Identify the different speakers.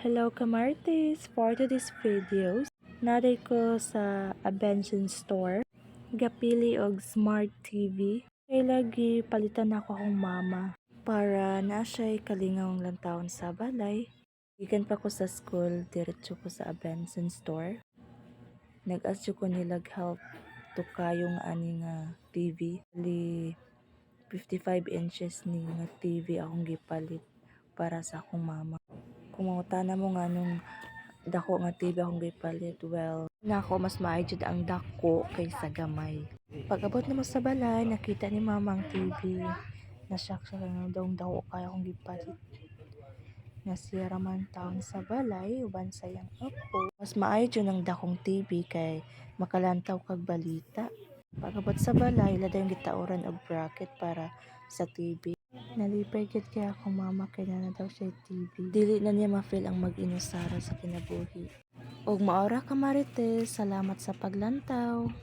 Speaker 1: Hello Kamartis! For today's videos, naday ko sa Abenson Store. Gapili og Smart TV. Kay lagi palitan ako akong mama para na siya'y kalingawang lantawon sa balay. Gikan pa ko sa school, diretso ko sa Abenson Store. Nag-asyo ko nilag help to kayong ani nga TV. Li 55 inches ni nga TV akong gipalit para sa akong mama. Kung mangutana mo nga nung dako nga TV akong gipalit, well, nako mas maayod ang dako kaysa gamay. Pag-abot na mo sa balay, nakita ni mama ang TV. Nashock siya nga daw dako kaya akong gipalit. Nasira man taon sa balay, uban sayang apo. Mas maayod yun ang dakong TV kay makalantaw kag balita. Pag-abot sa balay, ila yung gitauran og bracket para sa TV. Nalipay gid kaya akong mama kay na daw siya TV. Dili na niya ma-feel ang mag-inusara sa kinabuhi. Og maora ka Marites, salamat sa paglantaw.